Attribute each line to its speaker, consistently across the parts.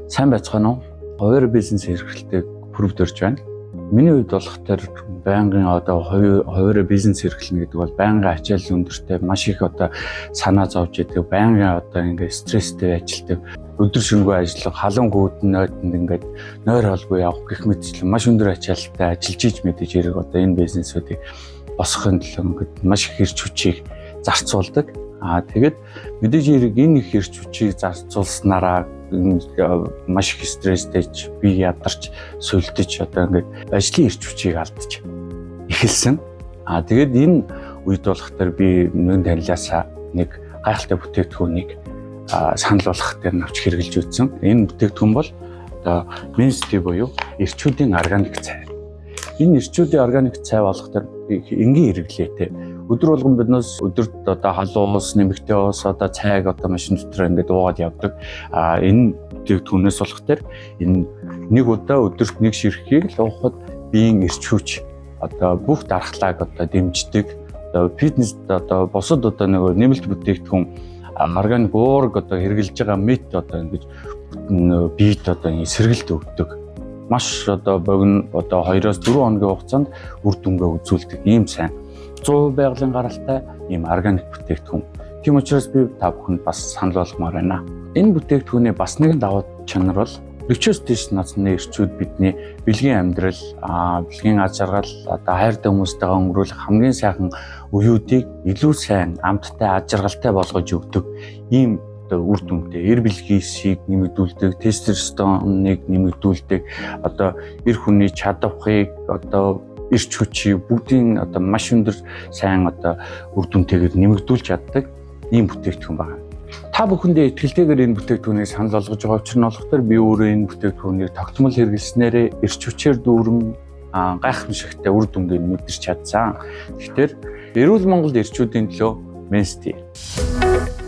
Speaker 1: Сайн байцгаана уу? Хоёр бизнес эрхлэлтэй хүрвдэрж байна. Миний хувьд болох тэр байнгын хоёр бизнес эрхлэнэ гэдэг бол байнгын ачаалал өндөртэй маш их санаа зовж идэг, байнгын ингээд стресстэй ажилтдаг, өдөр шөнөгүй ажиллах, халуун гүйдэнд ингээд нойр холбоо явах гэх мэтчлэн маш өндөр ачаалалтай ажиллаж иж мэдэж ирэх энэ бизнесүүдийг босгохын төлөө ингээд маш их эрч хүчийг зарцуулдаг. Тэгээд мэдээж хэрэг энэ их эрч хүчийг зарцуулснараа маш их стресстэй би ядарч сүлдэж ингээд ажлын эрч хүчийг алдаж эхэлсэн. Тэгээд энэ үед болохоор би нэгэн танилаасаа нэг гайхалтай бүтээгдэхүүнийг санал болгох дээр навч хэрэгжилж үзсэн. Энэ бүтээгдэхүүн бол Men's-Tea буюу эрчүүдийн органик цай. Энэ эрчүүдийн органик цай болохоор энгийн хэрэглээтэй. Өдөр болгон биднээс өдөрт халуун ус, нэмэгтэй ус, цайг машин дотор ингээд уугаад явдаг. Энэ бүтээгдэхүүнээс болох тэр энэ нэг удаа өдөрт нэг ширхгийг л уухад биеийн эрч хүч бүх дархлааг дэмждэг. Фитнес босод нэг нэмэлт бүтээгдэхүүн органик уург хэрэгжилж байгаа мэт ингэж биед сэргэлт өгдөг. Маш богино 2-4 хоногийн хугацаанд үр дүнгээ үзүүлдэг ийм сайн 100% байгалийн гаралтай ийм органик бүтээгдэхүүн. Тийм учраас би та бүхэнд бас санал болгомоор байна. Энэ бүтээгдэхүүний бас нэгэн давуу чанар бол 40-с дээш насны эрчүүд бидний бэлгийн амьдрал, бэлгийн аз жаргал, хайртай хүмүүстэйгээ өнгөрүүлэх хамгийн сайхан үеүүдийг илүү сайн, амттай, аз жаргалтай болгож өгдөг ийм үр дүнтэй эр бэлгийсийг нэмэгдүүлдэг, тестостероныг нэмэгдүүлдэг, эр хүний чадварыг эрч хүчийг бүгдийн маш өндөр сайн үр дүнтэйгээр нэмэгдүүлж чаддаг ийм бүтээгдэхүүн байна. Та бүхэндээ итгэлтэйгээр энэ бүтээгдэхүүнийг санал болгож байгаа учраас болохоор би өөрөө энэ бүтээгдэхүүнийг тогтмол хэрэглэснээрээ эрч хүчээр дүүрэн гайхамшигтай үр дүнгээ мэдэрч чадсан. Тэгэхээр эрүүл Монгол эрчүүдийн төлөө Men's-Tea.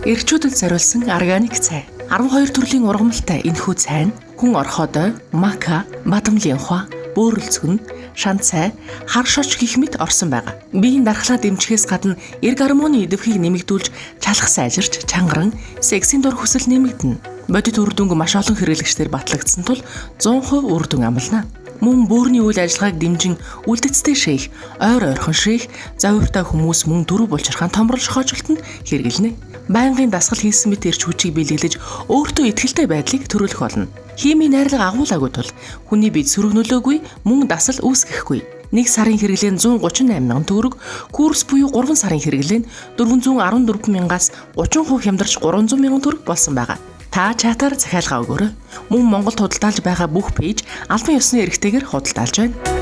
Speaker 2: Эрчүүдэд зориулсан органик цай. 12 төрлийн ургамалтай энэхүү цай нь хүн орхиодой, мака, бадамлынхаа, бөөрөлцгөн, шан цай, хар шоч гэх мэт орсон байгаа. Биеийн дархлаа дэмжихээс гадна эрг гормоны идэвхийг нэмэгдүүлж, чалах сайжирч, чангаран, сексийн дор хүсэл нэмэгдэнэ. Бодит үр дүнг маш олон хэрэглэгчдээр батлагдсан тул 100% үр дүн амлана. Мөн бөөрийн үйл ажиллагааг дэмжин үлдэцтэй шийх, ойр ойрхон шийх, завьтай хүмүүс мөн дөрөв булчирхаан томрол шохоожлтод хэрэглэнэ. Байнгын дасгал хийсэн мэт эрч хүчийг бэлэглэж өөртөө итгэлтэй байдлыг төрүүлэх болно. Химийн найрлага агуулаагүй тул хүний бид сөрөгнөлөөгүй мөн дасал үүсгэхгүй. Нэг сарын хэрэглээ нь 138 мянган төгрөг, курс буюу 3 сарын хэрэглээ нь 414 мянгаас 30% хямдарч 300 мянган төгрөг болсон байгаа. Та чатаар захиалгаа өгөөрэй. Мөн Монгол худалдаалж байгаа бүх пэйж албан ёсны эрхтэйгээр худалдаалж байна.